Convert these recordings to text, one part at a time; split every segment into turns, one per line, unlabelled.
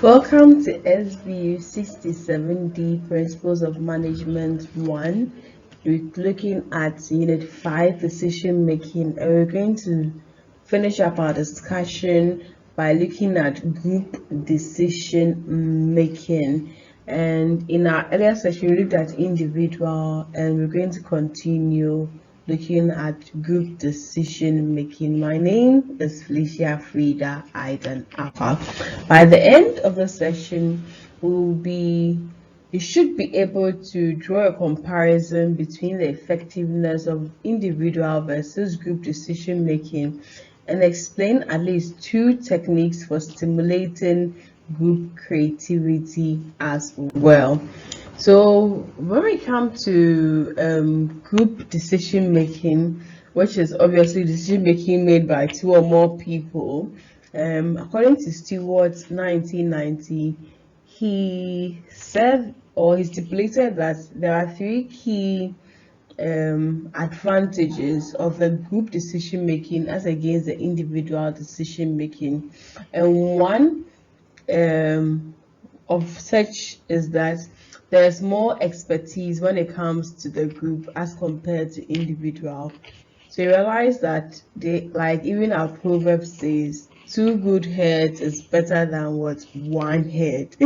Welcome to SBU 67D Principles of Management 1. We're looking at Unit 5 Decision Making, and we're going to finish up our discussion by looking at group decision making. And in our earlier session, we looked at individual, and we're going to continue looking at group decision making. My name is Felicia Frida Aidan Aqua. By the end of the session, you should be able to draw a comparison between the effectiveness of individual versus group decision making and explain at least two techniques for stimulating group creativity as well. So when we come to group decision making, which is obviously decision making made by two or more people, according to Stewart 1990, he said or he stipulated that there are three key advantages of the group decision making as against the individual decision making, and one of such is that there's more expertise when it comes to the group as compared to individual. So you realize that even our proverb says two good heads is better than what one head.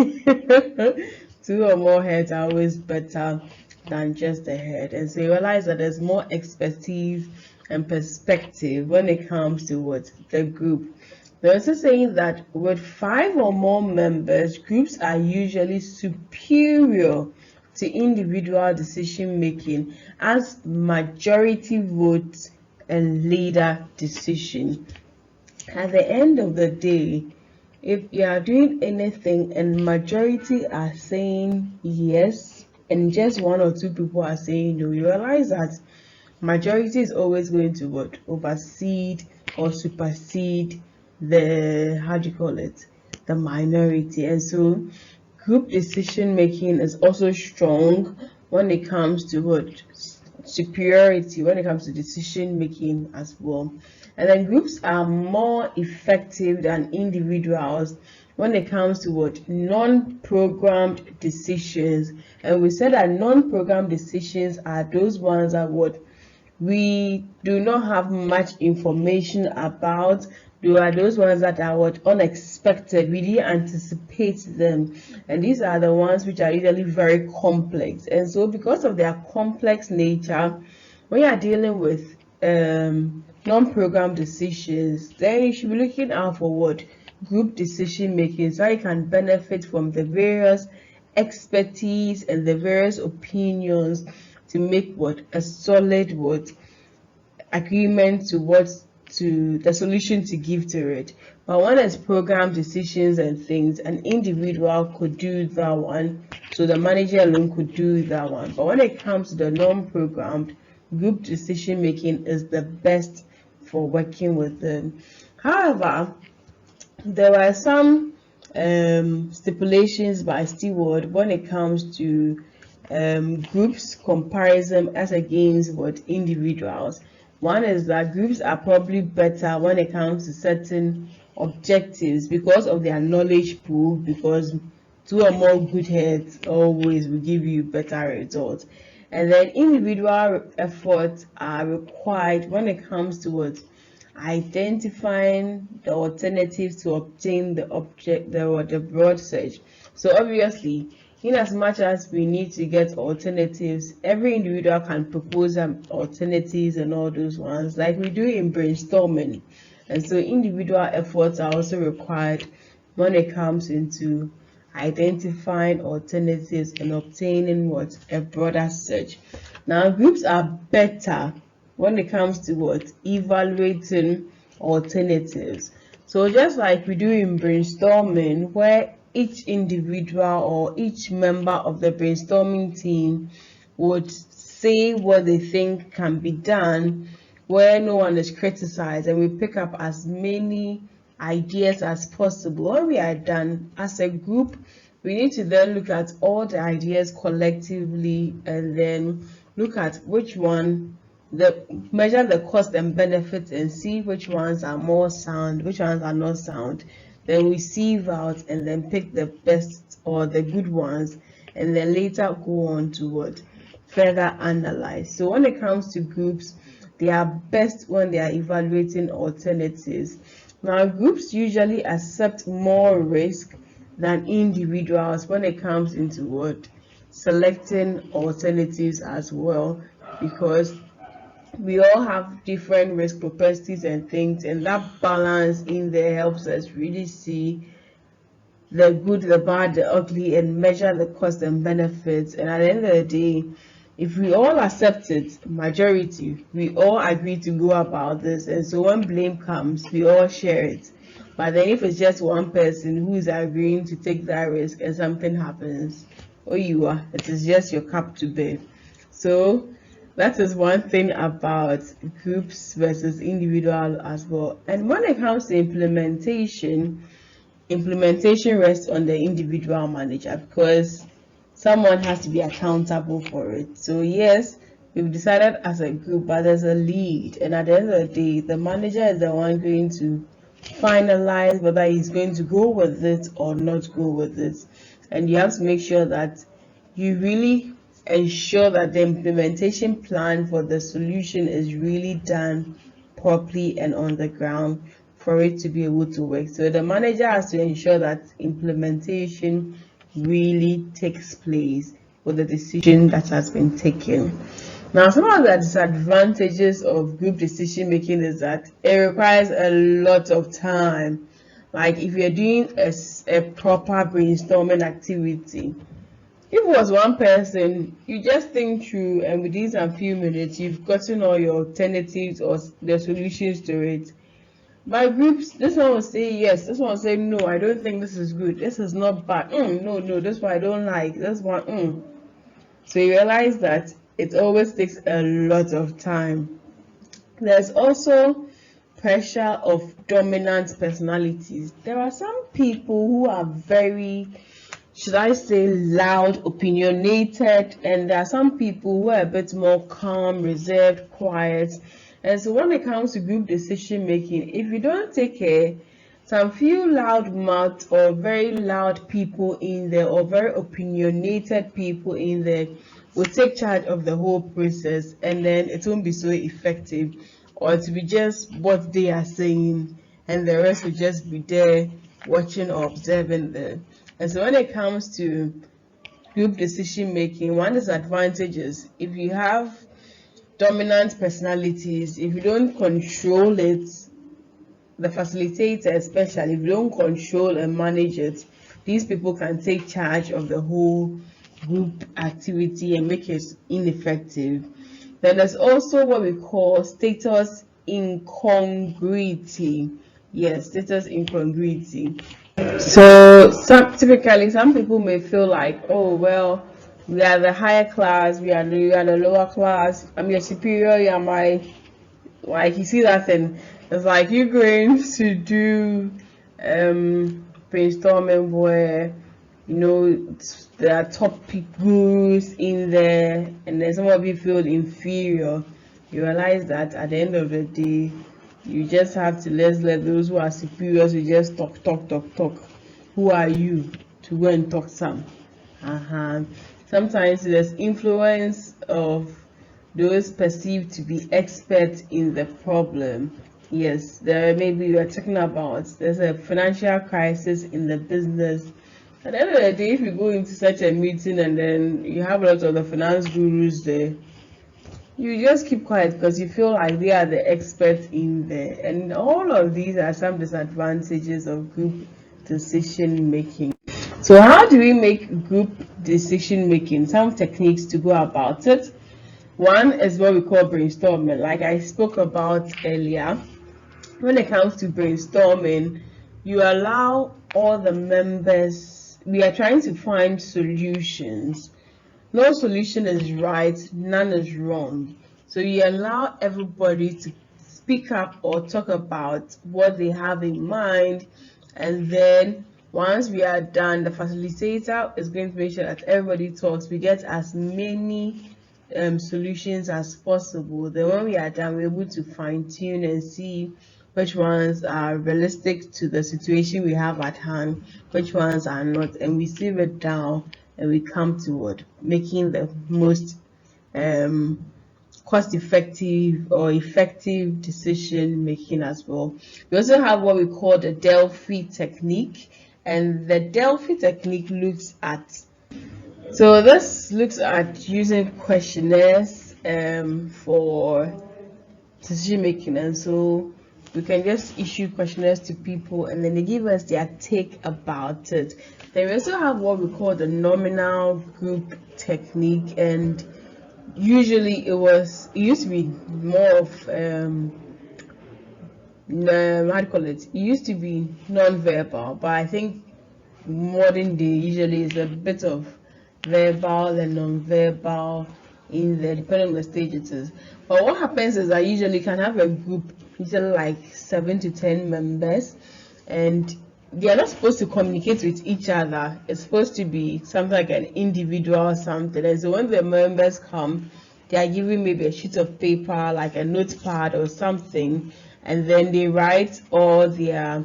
Two or more heads are always better than just a head. And so you realize that there's more expertise and perspective when it comes to what the group. They're also saying that with 5 or more members, groups are usually superior to individual decision making as majority votes and leader decision. At the end of the day, if you are doing anything and majority are saying yes and just one or two people are saying no, you realize that majority is always going to what oversede or supersede the minority. And so group decision making is also strong when it comes to what superiority, when it comes to decision making as well. And then groups are more effective than individuals when it comes to what non-programmed decisions. And we said that non-programmed decisions are those ones that what we do not have much information about. They are those ones that are what unexpected, we didn't anticipate them, and these are the ones which are usually very complex. And so because of their complex nature, when you are dealing with non-programmed decisions, then you should be looking out for what group decision making, so you can benefit from the various expertise and the various opinions to make what a solid agreement to the solution to give to it. But when it's program decisions and things, an individual could do that one, so the manager alone could do that one. But when it comes to the non-programmed, group decision making is the best for working with them. However, there were some stipulations by Stewart when it comes to groups comparison as against what individuals. One is that groups are probably better when it comes to certain objectives because of their knowledge pool, because two or more good heads always will give you better results. And then individual efforts are required when it comes to what identifying the alternatives to obtain the broad search. So obviously, in as much as we need to get alternatives, every individual can propose alternatives and all those ones like we do in brainstorming. And so individual efforts are also required when it comes into identifying alternatives and obtaining what a broader search. Now groups are better when it comes to what evaluating alternatives. So just like we do in brainstorming, where each individual or each member of the brainstorming team would say what they think can be done, where no one is criticized, and we pick up as many ideas as possible. When we are done as a group, we need to then look at all the ideas collectively and then look at which one measure the cost and benefits and see which ones are more sound, which ones are not sound. then we sieve out and then pick the best or the good ones, and then later go on to what further analyze. So when it comes to groups, they are best when they are evaluating alternatives. Now, groups usually accept more risk than individuals when it comes into what selecting alternatives as well, because we all have different risk propensities and things, and that balance in there helps us really see the good, the bad, the ugly, and measure the cost and benefits. And at the end of the day, if we all accept it, majority, we all agree to go about this, and so when blame comes, we all share it. But then if it's just one person who is agreeing to take that risk and something happens, oh, you are, it is just your cup to bear. So that is one thing about groups versus individual as well. And when it comes to implementation rests on the individual manager, because someone has to be accountable for it. So yes, we've decided as a group, but there's a lead, and at the end of the day, the manager is the one going to finalize whether he's going to go with it or not go with it. And you have to make sure that you really ensure that the implementation plan for the solution is really done properly and on the ground for it to be able to work. So the manager has to ensure that implementation really takes place with the decision that has been taken. Now, some of the disadvantages of group decision making is that it requires a lot of time. Like if you're doing a proper brainstorming activity, if it was one person, you just think through, and within a few minutes, you've gotten all your alternatives or the solutions to it. By groups, this one will say yes, this one will say no, I don't think this is good, this is not bad, no, this one I don't like, this one, So you realize that it always takes a lot of time. There's also pressure of dominant personalities. There are some people who are very, should I say, loud, opinionated, and there are some people who are a bit more calm, reserved, quiet. And so when it comes to group decision making, if you don't take care, some few loud mouth or very loud people in there or very opinionated people in there will take charge of the whole process, and then it won't be so effective, or it will be just what they are saying and the rest will just be there watching or observing them. And so when it comes to group decision making, one disadvantage is if you have dominant personalities, if you don't control it, the facilitator especially, if you don't control and manage it, these people can take charge of the whole group activity and make it ineffective. Then there's also what we call status incongruity. Yes, status incongruity. So typically some people may feel like, oh well, we are the higher class, we are the lower class, I'm your superior, you are my, like, you see that thing, it's like you're going to do brainstorming where there are top gurus in there, and then some of you feel inferior. You realize that at the end of the day, you just have to let those who are superiors, you just talk. Who are you to go and talk some? Sometimes there's influence of those perceived to be experts in the problem. Yes, there maybe we are talking about there's a financial crisis in the business. At the end of the day, if you go into such a meeting and then you have a lot of the finance gurus there, you just keep quiet because you feel like they are the experts in there. And all of these are some disadvantages of group decision making. So how do we make group decision making? Some techniques to go about it. One is what we call brainstorming, like I spoke about earlier. When it comes to brainstorming, you allow all the members, we are trying to find solutions. No solution is right, none is wrong. So you allow everybody to speak up or talk about what they have in mind, and then once we are done, the facilitator is going to make sure that everybody talks. We get as many solutions as possible. Then when we are done, we're able to fine tune and see which ones are realistic to the situation we have at hand, which ones are not, and we sieve it down and we come toward making the most cost effective or effective decision making as well. We also have what we call the Delphi technique, and the Delphi technique looks at, so this looks at using questionnaires for decision making. And so we can just issue questionnaires to people and then they give us their take about it. Then we also have what we call the nominal group technique, and usually it used to be more of how do you call it? It used to be non-verbal, but I think modern day usually is a bit of verbal and non-verbal in there, depending on the stage it is. But what happens is I usually can have a group, usually like 7 to 10 members, and they are not supposed to communicate with each other. It's supposed to be something like an individual something. And so when the members come, they are given maybe a sheet of paper, like a notepad or something, and then they write all their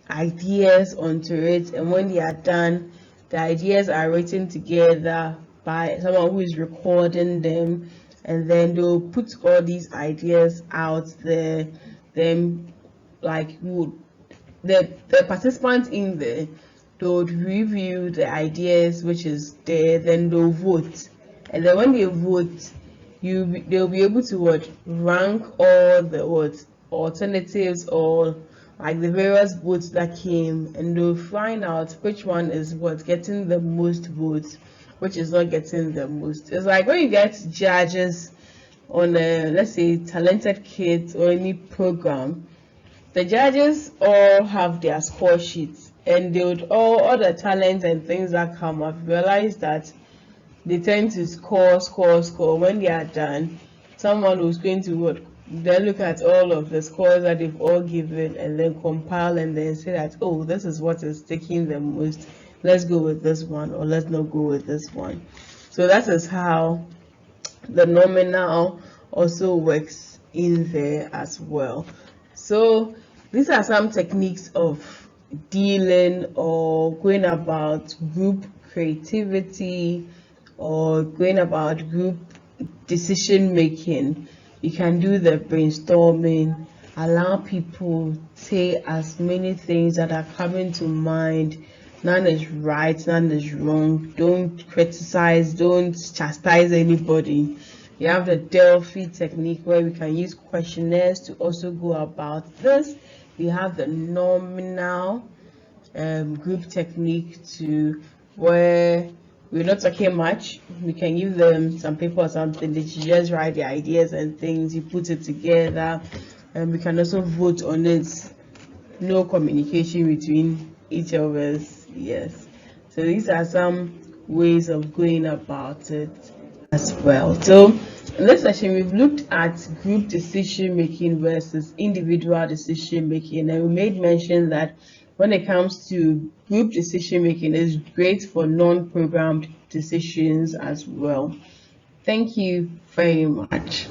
ideas onto it. And when they are done, the ideas are written together by someone who is recording them, and then they'll put all these ideas out there. Then like the participants in there, they would review the ideas which is there, then they'll vote, and then when they vote, they'll be able to rank all the alternatives or like the various votes that came, and they'll find out which one is getting the most votes, which is not getting the most. It's like when you get judges on a, let's say, Talented Kids or any program, the judges all have their score sheets, and they would all the talents and things that come up, realize that they tend to score. When they are done, someone who's going to then look at all of the scores that they've all given and then compile and then say that, oh, this is what is taking the most, let's go with this one, or let's not go with this one. So that is how the nominal also works in there as well. So these are some techniques of dealing or going about group creativity or going about group decision making. You can do the brainstorming, allow people say as many things that are coming to mind. None is right, none is wrong. Don't criticize, don't chastise anybody. You have the Delphi technique where we can use questionnaires to also go about this. We have the nominal group technique to where we're not talking much. We can give them some paper or something. They should just write the ideas and things. You put it together, and we can also vote on it. No communication between each of us. Yes. So these are some ways of going about it as well. So in this session, we've looked at group decision making versus individual decision making, and we made mention that when it comes to group decision making, it's great for non-programmed decisions as well. Thank you very much.